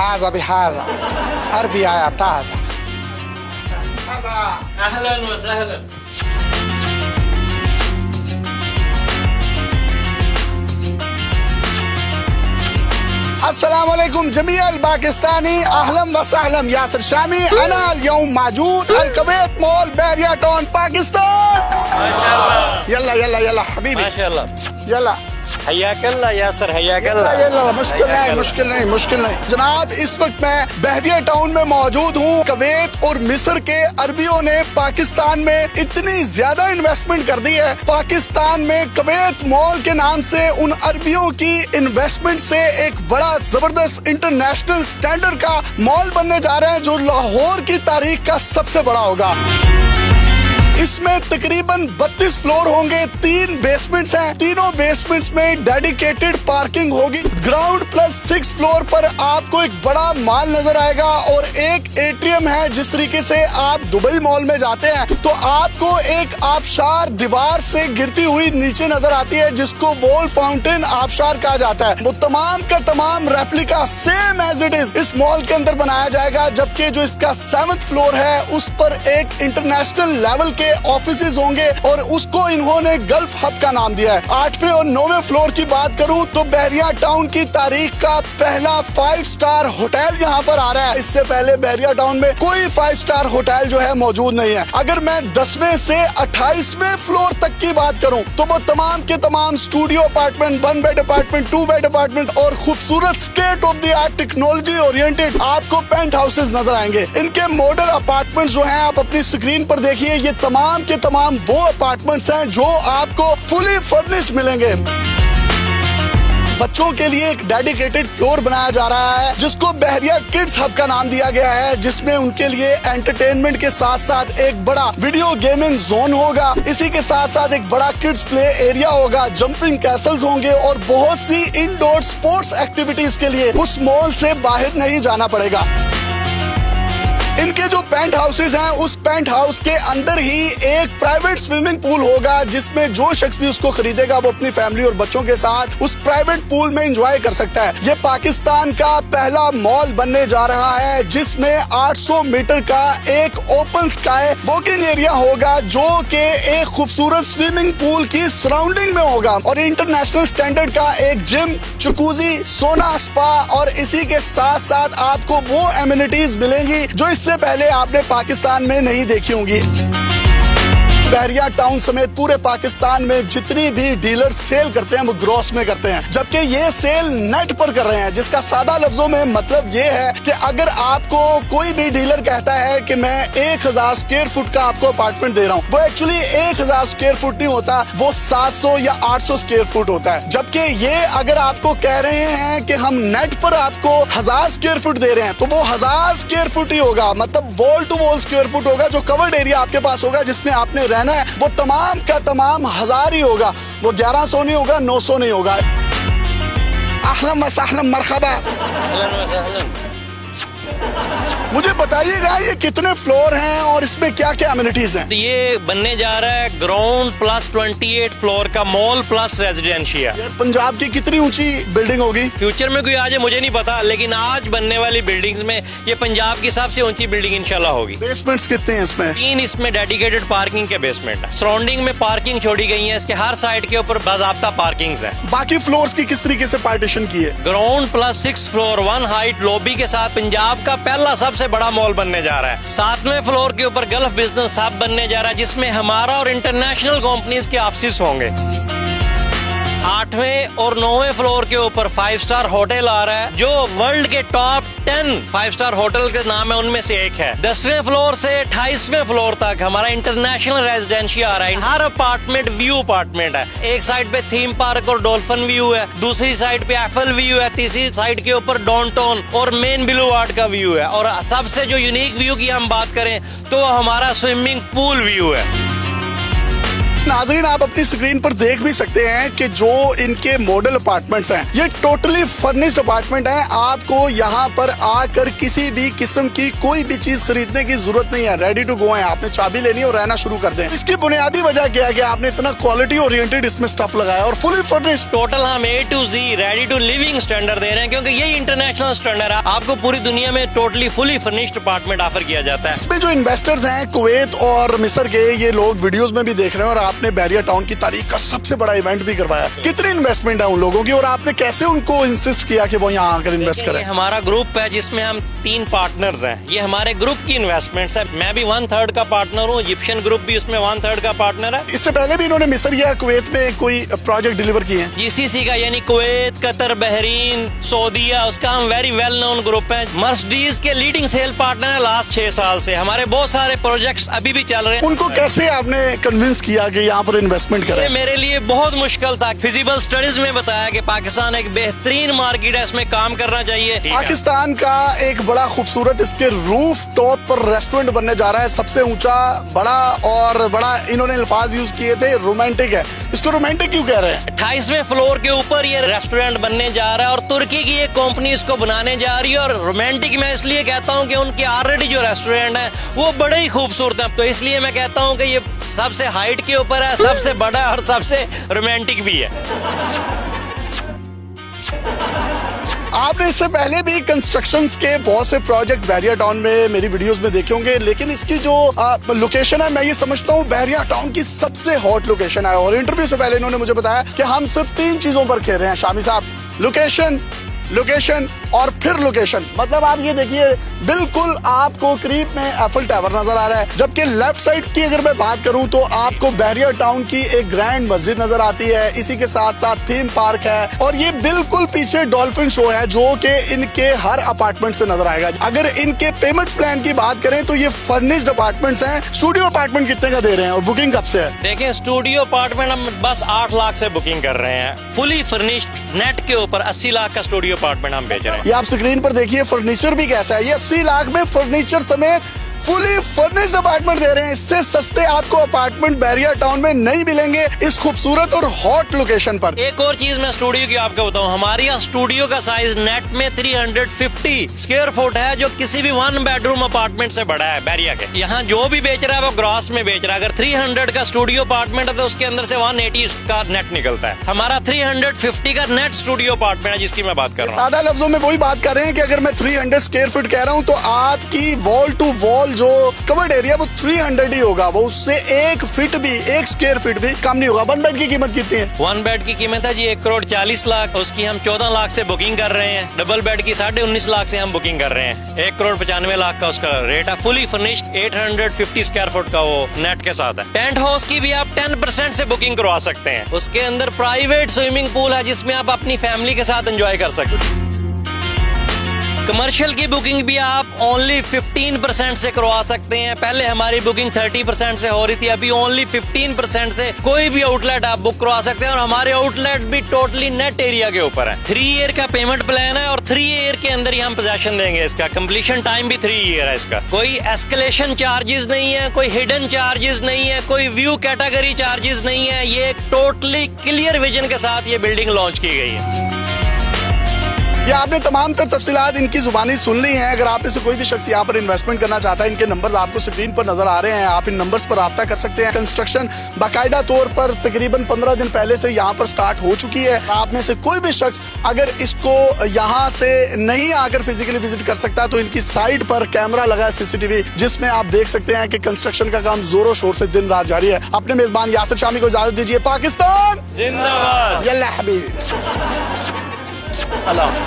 हाजा बिहाजा अरबी आया ताजा। अहलन व सहलन। अस्सलाम वालेकुम जमीअल पाकिस्तानी अहलम व सहलम यासिर शामी अना अल-यौम मौजूद अल-कुवैत मॉल बहरिया टाउन पाकिस्तान। माशाअल्लाह यल्ला यल्ला यल्ला हबीबी माशाअल्लाह। यल्ला हयाकल्ला यासर हयाकल्ला। यल्ला मुश्किल नहीं जनाब। इस वक्त मैं बहरिया टाउन में मौजूद हूँ। कुवैत और मिस्र के अरबियों ने पाकिस्तान में इतनी ज्यादा इन्वेस्टमेंट कर दी है। पाकिस्तान में कुवैत मॉल के नाम से उन अरबियों की इन्वेस्टमेंट से एक बड़ा जबरदस्त इंटरनेशनल स्टैंडर्ड का मॉल बनने जा रहा है जो लाहौर की तारीख का सबसे बड़ा होगा। इसमें तकरीबन 32 फ्लोर होंगे, 3 बेसमेंट्स हैं। तीनों बेसमेंट्स में डेडिकेटेड पार्किंग होगी। ग्राउंड प्लस 6 फ्लोर पर आपको एक बड़ा मॉल नजर आएगा और एक एटीएम है। जिस तरीके से आप दुबई मॉल में जाते हैं तो आपको एक आबशार दीवार से गिरती हुई नीचे नजर आती है जिसको वॉल फाउंटेन आबशार कहा जाता है। वो तमाम का तमाम replica same as it is इस मॉल के अंदर बनाया जाएगा। जबकि जो इसका 7th फ्लोर है उस पर एक इंटरनेशनल लेवल के ऑफिसेज होंगे और उसको इन्होंने गल्फ हब का नाम दिया है। 8वें और 9वें फ्लोर की बात करूं तो बहरिया टाउन की तारीख का पहला 5 स्टार होटल यहां पर आ रहा है। इससे पहले बहरिया टाउन में कोई 5 स्टार होटल जो है मौजूद नहीं है। अगर मैं 10वें से 28वें फ्लोर तक की बात करूं तो वो तमाम के तमाम studio apartment, 1 bed apartment, 2 bed apartment और खूबसूरत state of the art technology oriented आपको पेंट हाउसेज नजर आएंगे। इनके मॉडल अपार्टमेंट जो है आप अपनी स्क्रीन पर देखिए, ये तमाम के तमाम वो अपार्टमेंट्स हैं जो आपको फुली फर्निश्ड मिलेंगे। बच्चों के लिए एक डेडिकेटेड फ्लोर बनाया जा रहा है जिसको बहरिया किड्स हब का नाम दिया गया है, जिसमें उनके लिए एंटरटेनमेंट के साथ साथ एक बड़ा वीडियो गेमिंग जोन होगा। इसी के साथ साथ एक बड़ा किड्स प्ले एरिया होगा, जंपिंग कैसल्स होंगे और बहुत सी इंडोर स्पोर्ट्स एक्टिविटीज के लिए उस मॉल से बाहर नहीं जाना पड़ेगा। इनके जो पेंट हाउसेज हैं उस पेंट हाउस के अंदर ही एक प्राइवेट स्विमिंग पूल होगा जिसमें जो शख्स भी उसको खरीदेगा वो अपनी फैमिली और बच्चों के साथ उस प्राइवेट पूल में एंजॉय कर सकता है। ये पाकिस्तान का पहला मॉल बनने जा रहा है जिसमें 800 मीटर का एक ओपन स्काई वॉकिंग एरिया होगा जो कि एक खूबसूरत स्विमिंग पूल की सराउंडिंग में होगा और इंटरनेशनल स्टैंडर्ड का एक जिम, जकूजी, सोना स्पा और इसी के साथ साथ आपको वो एमिनिटीज मिलेंगी जो इससे पहले आपने पाकिस्तान में नहीं देखी होंगी। बहरिया टाउन समेत पूरे पाकिस्तान में जितनी भी डीलर सेल करते हैं वो ग्रॉस में करते हैं, जबकि ये सेल नेट पर कर रहे हैं, जिसका सादा लफ्जों में मतलब ये है कि अगर आपको कोई भी डीलर कहता है कि मैं 1000 स्क्वायर फुट का आपको अपार्टमेंट दे रहा हूँ, वो एक्चुअली 1000 स्क्वायर फुट नहीं होता, वो 700 या 800 स्क्वायर फुट होता है। जबकि ये अगर आपको कह रहे हैं कि हम नेट पर आपको 1000 स्क्वायर फुट दे रहे हैं तो वो 1000 स्क्वायर फुट ही होगा, मतलब wall to wall square foot होगा। जो कवर्ड एरिया आपके पास होगा जिसमें आपने रहना है वो तमाम का तमाम 1000 ही होगा, वो 1100 नहीं होगा, 900 नहीं होगा। अहलन व सहलन मरहबा। मुझे बताइएगा ये कितने फ्लोर हैं और इसमें क्या क्या एमिनिटीज हैं? ये बनने जा रहा है ग्राउंड प्लस 28 फ्लोर का मॉल प्लस रेजिडेंशिया। पंजाब की कितनी ऊंची बिल्डिंग होगी? फ्यूचर में कोई आज मुझे नहीं पता, लेकिन आज बनने वाली बिल्डिंग्स में ये पंजाब की सबसे ऊंची बिल्डिंग इंशाल्लाह होगी। बेसमेंट्स कितने हैं इसमें? 3 इसमें डेडिकेटेड पार्किंग के बेसमेंट है। सराउंडिंग में पार्किंग छोड़ी गई है, इसके हर साइड के ऊपर बाज़ाब्ता पार्किंग्स है। बाकी फ्लोर्स की किस तरीके से पार्टीशन की है? Ground plus 6 floor 1 height lobby के साथ पंजाब का पहला सबसे बड़ा मॉल बनने जा रहा है। 7वें फ्लोर के ऊपर गल्फ बिजनेस हब बनने जा रहा है जिसमें हमारा और इंटरनेशनल कंपनीज के ऑफिस होंगे। 8वें और 9वें फ्लोर के ऊपर 5 स्टार होटल आ रहा है जो वर्ल्ड के टॉप 10 5 स्टार होटल के नाम है उनमें से एक है। 10वें फ्लोर से 28वें फ्लोर तक हमारा इंटरनेशनल रेजिडेंशिया आ रहा है। हर अपार्टमेंट व्यू अपार्टमेंट है। एक साइड पे थीम पार्क और डॉल्फिन व्यू है, दूसरी साइड पे एफएल व्यू है, तीसरी साइड के ऊपर डाउनटाउन और मेन बुलेवार्ड का व्यू है और सबसे जो यूनिक व्यू की हम बात करें तो हमारा स्विमिंग पूल व्यू है। नाज़रीन, आप अपनी स्क्रीन पर देख भी सकते हैं कि जो इनके मॉडल अपार्टमेंट्स हैं ये टोटली फर्निश्ड अपार्टमेंट हैं। आपको यहाँ पर आकर किसी भी किस्म की कोई भी चीज खरीदने की जरूरत नहीं है, रेडी टू गो है। आपने चाबी लेनी और रहना शुरू कर दें। इसकी बुनियादी वजह क्या है कि आपने इतना क्वालिटी ओरिएंटेड इसमें स्टफ लगाया और फुली फर्निश्ड। टोटल हम A to Z ready to living standard दे रहे हैं, क्योंकि यही इंटरनेशनल स्टैंडर्ड है। आपको पूरी दुनिया में totally fully furnished apartment offer किया जाता है। इसमें जो इन्वेस्टर्स हैं कुवैत और मिस्र के, ये लोग वीडियोस में भी देख रहे हैं और आपने बहरिया टाउन की तारीख का सबसे बड़ा इवेंट भी करवाया। कितनी इन्वेस्टमेंट है उन लोगों की और आपने कैसे उनको इंसिस्ट किया कि वो यहाँ आकर इन्वेस्ट करें? हमारा ग्रुप है जिसमें हम 3 पार्टनर्स हैं। ये हमारे ग्रुप की इन्वेस्टमेंट्स है। मैं भी 1/3 का पार्टनर हूँ, इजिप्शियन ग्रुप भी उसमें 1/3 का पार्टनर है। इससे पहले भी इन्होंने मिस्र या कुवैत में कोई प्रोजेक्ट डिलीवर किए हैं? GCC का यानी कुवैत, कतर, बहरीन, सऊदीया, उसका हम वेरी वेल नोन ग्रुप है। मर्सिडीज के लीडिंग सेल पार्टनर है लास्ट 6 साल से। हमारे बहुत सारे प्रोजेक्ट्स अभी भी चल रहे हैं। उनको कैसे आपने कन्विंस किया कि यहाँ पर इन्वेस्टमेंट करें? मेरे लिए बहुत मुश्किल था। फिजिबल स्टडीज में बताया कि पाकिस्तान एक बेहतरीन मार्केट है, इसमें काम करना चाहिए। पाकिस्तान का एक बड़ा खूबसूरत इसके रूफ टॉप पर रेस्टोरेंट बनने जा रहा है, सबसे ऊंचा, बड़ा और बड़ा इन्होंने अल्फाज यूज किए थे, रोमांटिक है। इसको रोमांटिक क्यों कह रहे हैं? 28वें फ्लोर के ऊपर ये रेस्टोरेंट बनने जा रहा है और तुर्की की एक कंपनी इसको बनाने जा रही है। और रोमांटिक मैं इसलिए कहता हूँ कि उनके ऑलरेडी जो रेस्टोरेंट है वो बड़े ही खूबसूरत है, तो इसलिए मैं कहता हूँ कि ये सबसे हाइट के ऊपर है, सबसे बड़ा है और सबसे रोमांटिक भी है। आपने इससे पहले भी कंस्ट्रक्शंस के बहुत से प्रोजेक्ट बहरिया टाउन में मेरी वीडियोस में देखे होंगे, लेकिन इसकी जो लोकेशन है मैं ये समझता हूँ बहरिया टाउन की सबसे हॉट लोकेशन है। और इंटरव्यू से पहले इन्होंने मुझे बताया कि हम सिर्फ 3 चीजों पर खेल रहे हैं शामी साहब, लोकेशन, लोकेशन और फिर लोकेशन। मतलब आप ये देखिए, बिल्कुल आपको करीब में एफिल टावर नजर आ रहा है, जबकि लेफ्ट साइड की अगर मैं बात करूं तो आपको बहरिया टाउन की एक ग्रैंड मस्जिद नजर आती है। इसी के साथ साथ थीम पार्क है और ये बिल्कुल पीछे डॉल्फिन शो है जो कि इनके हर अपार्टमेंट से नजर आएगा। अगर इनके पेमेंट्स प्लान की बात करें तो ये फर्निश्ड अपार्टमेंट्स हैं। स्टूडियो अपार्टमेंट कितने का दे रहे हैं और बुकिंग कब से है? देखें, स्टूडियो अपार्टमेंट हम बस 8 लाख से बुकिंग कर रहे हैं। फुली फर्निश्ड नेट के ऊपर 80 लाख का स्टूडियो अपार्टमेंट हम बेच रहे हैं। ये आप स्क्रीन पर देखिए, फर्नीचर भी कैसा है। ये 80 लाख में फर्नीचर समेत फुली फर्निश्ड अपार्टमेंट दे रहे हैं। इससे सस्ते आपको अपार्टमेंट बहरिया टाउन में नहीं मिलेंगे इस खूबसूरत और हॉट लोकेशन पर। एक और चीज मैं स्टूडियो की आपको बताऊं, हमारे यहाँ स्टूडियो का साइज नेट में 350 स्क्वायर फुट है, जो किसी भी 1 बेडरूम अपार्टमेंट से बड़ा है बहरिया के। यहाँ जो भी बेच रहा है वो ग्रॉस में बेच रहा है। अगर 300 का स्टूडियो अपार्टमेंट है तो उसके अंदर से 180 का नेट निकलता है। हमारा 350 का नेट स्टूडियो अपार्टमेंट है जिसकी मैं बात कर रहा हूँ। सादा लफ्जों में वही बात कर रहे हैं कि अगर मैं 300 स्क्वायर फीट कह रहा हूँ तो आपकी वॉल टू वॉल जो कवर्ड एरिया वो 300 ही होगा, वो उससे 1 फीट भी, 1 स्क्वायर फीट भी कम नहीं होगा। 1 बेड की कीमत कितनी है? 1 बेड की कीमत है जी 1,40 लाख, उसकी हम 14 लाख से बुकिंग कर रहे हैं। डबल बेड की 19.5 लाख से हम बुकिंग कर रहे हैं। 1,95 लाख का उसका रेट है। फुली फर्निश्ड 850 स्क्वायर फुट का वो नेट के साथ है। टेंट हाउस की भी आप 10% से बुकिंग करवा सकते हैं। उसके अंदर प्राइवेट स्विमिंग पूल है जिसमें आप अपनी फैमिली के साथ एंजॉय कर सकते हैं। कमर्शियल की बुकिंग भी आप ओनली 15% से करवा सकते हैं। पहले हमारी बुकिंग 30% से हो रही थी, अभी ओनली 15% से कोई भी आउटलेट आप बुक करवा सकते हैं। और हमारे आउटलेट भी टोटली नेट एरिया के ऊपर है। 3 ईयर का पेमेंट प्लान है और 3 ईयर के अंदर ही हम पोजेशन देंगे। इसका कंप्लीशन टाइम भी 3 ईयर है। इसका कोई एस्केलेशन चार्जेस नहीं है, कोई हिडन चार्जेस नहीं है, कोई व्यू कैटेगरी चार्जेस नहीं है। ये टोटली क्लियर विजन के साथ ये बिल्डिंग लॉन्च की गई है। ये आपने तमाम तर तफसीलात इनकी जुबानी सुन ली हैं। अगर आप में से कोई भी शख्स यहाँ पर इन्वेस्टमेंट करना चाहता है, इनके नंबर आपको स्क्रीन पर नजर आ रहे हैं, आप इन नंबर्स पर राब्ता कर सकते हैं। कंस्ट्रक्शन बाकायदा तौर पर तकरीबन 15 दिन पहले से यहाँ पर स्टार्ट हो चुकी है। आप में से कोई भी शख्स अगर इसको यहाँ से नहीं आकर फिजिकली विजिट कर सकता तो इनकी साइड पर कैमरा लगा है CCTV, जिसमें आप देख सकते हैं कि कंस्ट्रक्शन का काम जोरों शोर से दिन रात जारी है। अपने मेजबान यासिर शामी को इजाजत दीजिए। पाकिस्तान जिंदाबाद। यल्ला हबीबी, अल्लाह हाफ़िज़।